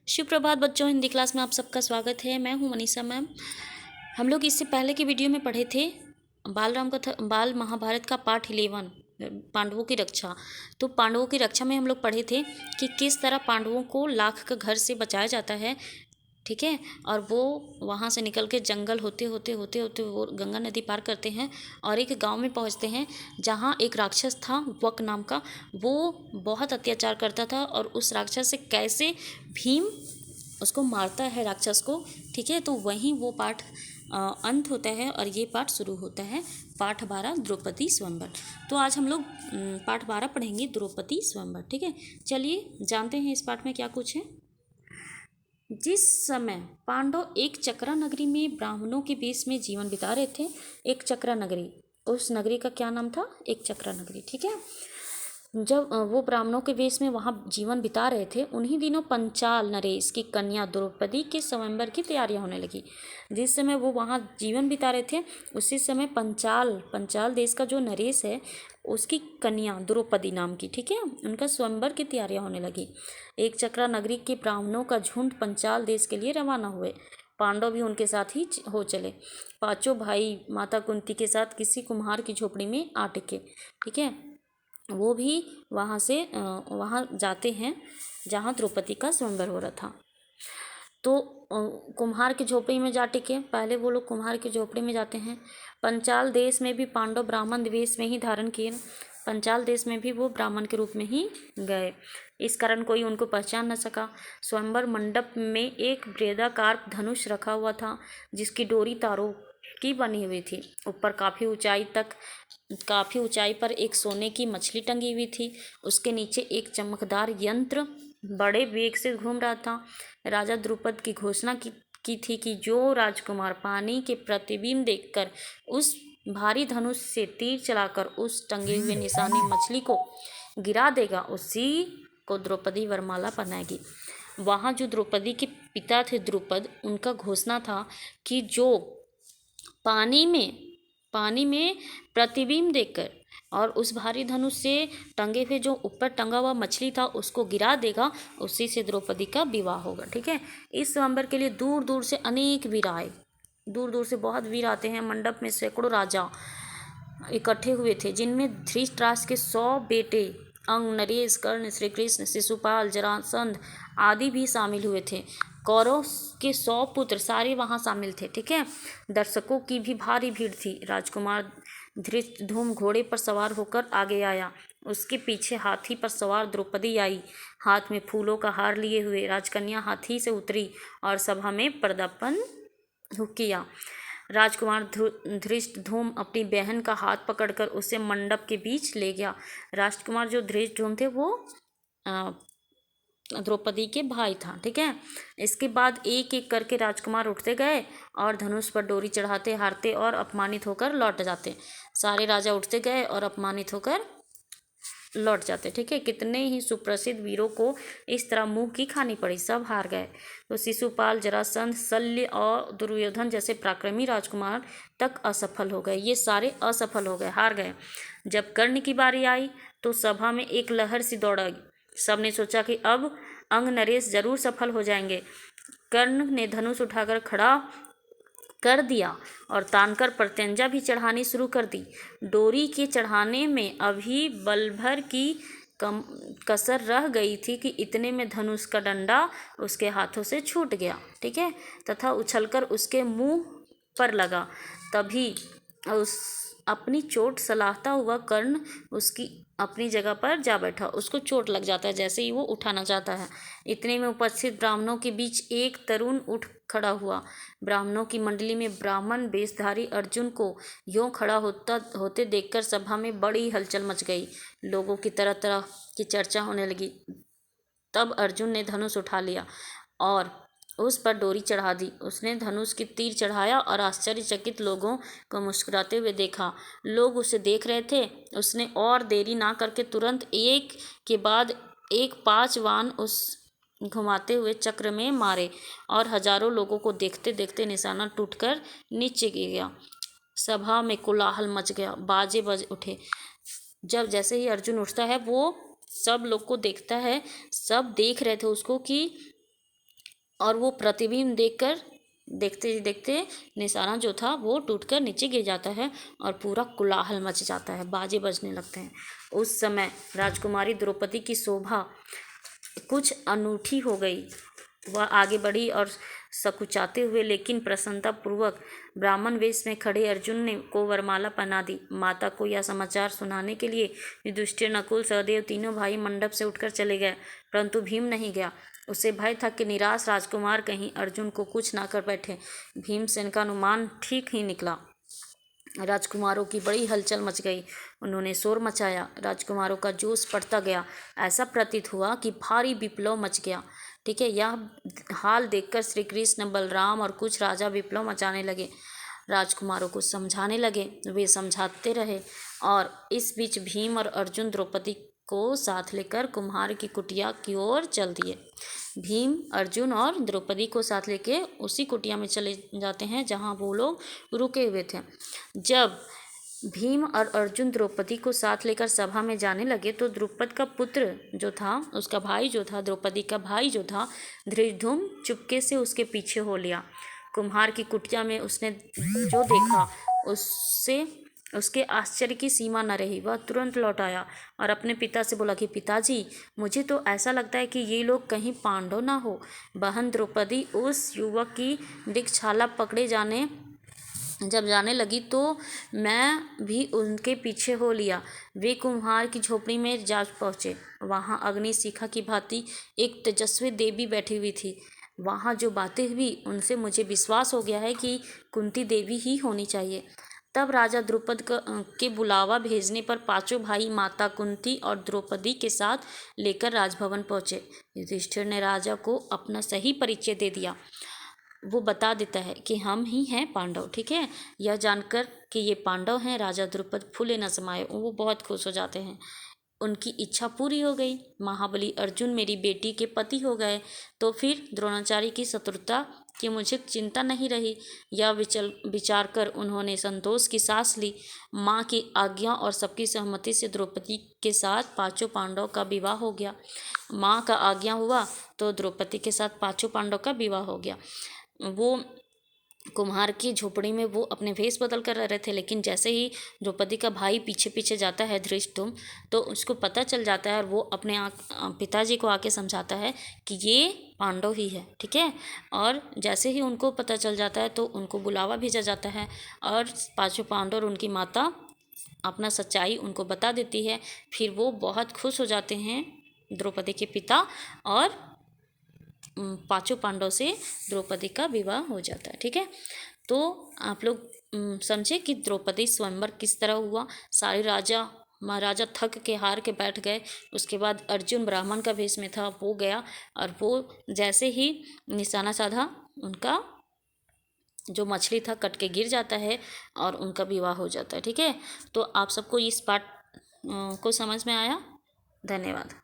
सुप्रभात बच्चों, हिंदी क्लास में आप सबका स्वागत है। मैं हूं मनीषा मैम। हम लोग इससे पहले की वीडियो में पढ़े थे बाल महाभारत का पार्ट 11 पांडवों की रक्षा। तो पांडवों की रक्षा में हम लोग पढ़े थे कि किस तरह पांडवों को लाख का घर से बचाया जाता है, ठीक है। और वो वहाँ से निकल के जंगल होते होते होते होते वो गंगा नदी पार करते हैं और एक गांव में पहुँचते हैं जहाँ एक राक्षस था वक नाम का। वो बहुत अत्याचार करता था और उस राक्षस से कैसे भीम उसको मारता है राक्षस को, ठीक है। तो वहीं वो पाठ अंत होता है और ये पाठ शुरू होता है पाठ 12 द्रौपदी स्वयंवर। तो आज हम लोग पाठ 12 पढ़ेंगे द्रौपदी स्वयंवर, ठीक है। चलिए जानते हैं इस पाठ में क्या कुछ है। जिस समय पांडव एक चक्रा नगरी में ब्राह्मणों के बीच में जीवन बिता रहे थे, एक चक्रा नगरी, उस नगरी का क्या नाम था? एक चक्रा नगरी, ठीक है। जब वो ब्राह्मणों के वेश में वहाँ जीवन बिता रहे थे, उन्हीं दिनों पंचाल नरेश की कन्या द्रौपदी के स्वयंवर की तैयारियां होने लगी। जिस समय वो वहाँ जीवन बिता रहे थे उसी समय पंचाल देश का जो नरेश है उसकी कन्या द्रौपदी नाम की, ठीक है, उनका स्वयंवर की तैयारियां होने लगी। एक चक्रा नगरी के ब्राह्मणों का झुंड पंचाल देश के लिए रवाना हुए। पांडव भी उनके साथ ही हो चले। पांचों भाई माता कुंती के साथ किसी कुम्हार की झोपड़ी में आ टिके, ठीक है। वो भी वहाँ जाते हैं जहाँ द्रौपदी का स्वयंवर हो रहा था। तो कुम्हार की झोपड़ी में जा टिके। पहले वो लोग कुम्हार की झोपड़ी में जाते हैं। पंचाल देश में भी पांडव ब्राह्मण वेश में ही धारण किए। पंचाल देश में भी वो ब्राह्मण के रूप में ही गए। इस कारण कोई उनको पहचान न सका। स्वयंवर मंडप में एक वृत्ताकार धनुष रखा हुआ था जिसकी डोरी तारों की बनी हुई थी। ऊपर काफ़ी ऊंचाई पर एक सोने की मछली टंगी हुई थी। उसके नीचे एक चमकदार यंत्र बड़े वेग से घूम रहा था। राजा द्रुपद की घोषणा की थी कि जो राजकुमार पानी के प्रतिबिंब देखकर उस भारी धनुष से तीर चलाकर उस टंगे हुए निशानी मछली को गिरा देगा उसी को द्रौपदी वरमाला पहनाएगी। वहाँ जो द्रौपदी के पिता थे द्रुपद, उनका घोषणा था कि जो पानी में प्रतिबिंब देखकर और उस भारी धनुष से टंगे हुए जो ऊपर टंगा हुआ मछली था उसको गिरा देगा, उसी से द्रौपदी का विवाह होगा, ठीक है। इस स्वयंवर के लिए दूर दूर से अनेक वीर आए। दूर दूर से बहुत वीर आते हैं। मंडप में सैकड़ों राजा इकट्ठे हुए थे जिनमें धृतराष्ट्र के 100 बेटे अंग, नरेश, कर्ण, श्री कृष्ण, शिशुपाल, जरासंध आदि भी शामिल हुए थे। कौरव के 100 पुत्र सारे वहाँ शामिल थे, ठीक है। दर्शकों की भी भारी भीड़ थी। राजकुमार धृष्टद्युम्न घोड़े पर सवार होकर आगे आया। उसके पीछे हाथी पर सवार द्रौपदी आई, हाथ में फूलों का हार लिए हुए। राजकन्या हाथी से उतरी और सभा में पदार्पण किया। राजकुमार धृष्टद्युम्न अपनी बहन का हाथ पकड़कर उसे मंडप के बीच ले गया। राजकुमार जो धृष्टद्युम्न थे वो द्रौपदी के भाई था, ठीक है। इसके बाद एक एक करके राजकुमार उठते गए और धनुष पर डोरी चढ़ाते, हारते और अपमानित होकर लौट जाते। सारे राजा उठते गए और अपमानित होकर लौट जाते, ठीक है। कितने ही सुप्रसिद्ध वीरों को इस तरह मुंह की खानी पड़ी, सब हार गए। तो शिशुपाल, जरासंध, शल्य और दुर्योधन जैसे पराक्रमी राजकुमार तक असफल हो गए। ये सारे असफल हो गए, हार गए। जब कर्ण की बारी आई तो सभा में एक लहर सी दौड़। सबने सोचा कि अब अंग नरेश जरूर सफल हो जाएंगे। कर्ण ने धनुष उठाकर खड़ा कर दिया और तानकर प्रत्यंजा भी चढ़ानी शुरू कर दी। डोरी के चढ़ाने में अभी बलभर की कसर रह गई थी कि इतने में धनुष का डंडा उसके हाथों से छूट गया, ठीक है, तथा उछलकर उसके मुंह पर लगा। तभी उस अपनी चोट सलाहता हुआ कर्ण उसकी अपनी जगह पर जा बैठा। उसको चोट लग जाता है जैसे ही वो उठाना चाहता है। इतने में उपस्थित ब्राह्मणों के बीच एक तरुण उठ खड़ा हुआ। ब्राह्मणों की मंडली में ब्राह्मण वेशधारी अर्जुन को यूं खड़ा होते देखकर सभा में बड़ी हलचल मच गई। लोगों की तरह तरह की चर्चा होने लगी। तब अर्जुन ने धनुष उठा लिया और उस पर डोरी चढ़ा दी। उसने धनुष की तीर चढ़ाया और आश्चर्यचकित लोगों को मुस्कुराते हुए देखा। लोग उसे देख रहे थे। उसने और देरी ना करके तुरंत एक के बाद एक 5 बाण उस घुमाते हुए चक्र में मारे और हजारों लोगों को देखते देखते निशाना टूटकर नीचे गिर गया। सभा में कोलाहल मच गया, बाजे बज उठे। जैसे ही अर्जुन उठता है वो सब लोग को देखता है। सब देख रहे थे उसको कि और वो प्रतिबिंब देखकर देखते ही देखते निशाना जो था वो टूटकर नीचे गिर जाता है और पूरा कोलाहल मच जाता है, बाजे बजने लगते हैं। उस समय राजकुमारी द्रौपदी की शोभा कुछ अनूठी हो गई। वह आगे बढ़ी और सकुचाते हुए लेकिन प्रसन्नतापूर्वक ब्राह्मण वेश में खड़े अर्जुन ने को वरमाला पहना दी। माता को यह समाचार सुनाने के लिए युधिष्ठिर, नकुल, सहदेव तीनों भाई मंडप से उठकर चले गए, परंतु भीम नहीं गया। उसे भय था कि निराश राजकुमार कहीं अर्जुन को कुछ ना कर बैठे। भीमसेन का अनुमान ठीक ही निकला। राजकुमारों की बड़ी हलचल मच गई। उन्होंने शोर मचाया। राजकुमारों का जोश बढ़ता गया। ऐसा प्रतीत हुआ कि भारी विप्लव मच गया। ठीक है, यह हाल देखकर श्री कृष्ण, बलराम और कुछ राजा विप्लव मचाने लगे, राजकुमारों को समझाने लगे। वे समझाते रहे और इस बीच भीम और अर्जुन द्रौपदी को साथ लेकर कुम्हार की कुटिया की ओर चल दिए। भीम, अर्जुन और द्रौपदी को साथ लेके उसी कुटिया में चले जाते हैं जहाँ वो लोग रुके हुए थे। जब भीम और अर्जुन द्रौपदी को साथ लेकर सभा में जाने लगे तो द्रुपद का पुत्र जो था, उसका भाई जो था, द्रौपदी का भाई जो था, धृष्टद्युम्न चुपके से उसके पीछे हो लिया। कुम्हार की कुटिया में उसने जो देखा उससे उसके आश्चर्य की सीमा न रही। वह तुरंत लौट आया और अपने पिता से बोला कि पिताजी, मुझे तो ऐसा लगता है कि ये लोग कहीं पांडव ना हो। बहन द्रौपदी उस युवक की दीक्षाला पकड़े जब जाने लगी तो मैं भी उनके पीछे हो लिया। वे कुम्हार की झोपड़ी में जा पहुँचे। वहाँ अग्नि शिखा की भांति एक तेजस्वी देवी बैठी हुई थी। वहाँ जो बातें हुई उनसे मुझे विश्वास हो गया है कि कुंती देवी ही होनी चाहिए। तब राजा द्रुपद के बुलावा भेजने पर पांचों भाई माता कुंती और द्रौपदी के साथ लेकर राजभवन पहुँचे। युधिष्ठिर ने राजा को अपना सही परिचय दे दिया। वो बता देता है कि हम ही हैं पांडव। ठीक है, यह जानकर कि ये पांडव हैं, राजा द्रुपद फूले न समाये, वो बहुत खुश हो जाते हैं। उनकी इच्छा पूरी हो गई। महाबली अर्जुन मेरी बेटी के पति हो गए तो फिर द्रोणाचार्य की शत्रुता की मुझे चिंता नहीं रही। यह विचार कर उन्होंने संतोष की सांस ली। माँ की आज्ञा और सबकी सहमति से द्रौपदी के साथ पांचों पांडव का विवाह हो गया। माँ का आज्ञा हुआ तो द्रौपदी के साथ पांचों पांडव का विवाह हो गया। वो कुम्हार की झोपड़ी में वो अपने भेष बदल कर रह रहे थे, लेकिन जैसे ही द्रौपदी का भाई पीछे पीछे जाता है धृष्टद्युम्न, तो उसको पता चल जाता है और वो अपने पिताजी को आके समझाता है कि ये पांडव ही है। ठीक है, और जैसे ही उनको पता चल जाता है तो उनको बुलावा भेजा जाता है और पांचों पांडव और उनकी माता अपना सच्चाई उनको बता देती है। फिर वो बहुत खुश हो जाते हैं, द्रौपदी के पिता, और पांचों पांडव से द्रौपदी का विवाह हो जाता है। ठीक है, तो आप लोग समझे कि द्रौपदी स्वयंवर किस तरह हुआ। सारे राजा महाराजा थक के हार के बैठ गए। उसके बाद अर्जुन ब्राह्मण का भेष में था, वो गया और वो जैसे ही निशाना साधा, उनका जो मछली था कट के गिर जाता है और उनका विवाह हो जाता है। ठीक है, तो आप सबको इस पाठ को समझ में आया। धन्यवाद।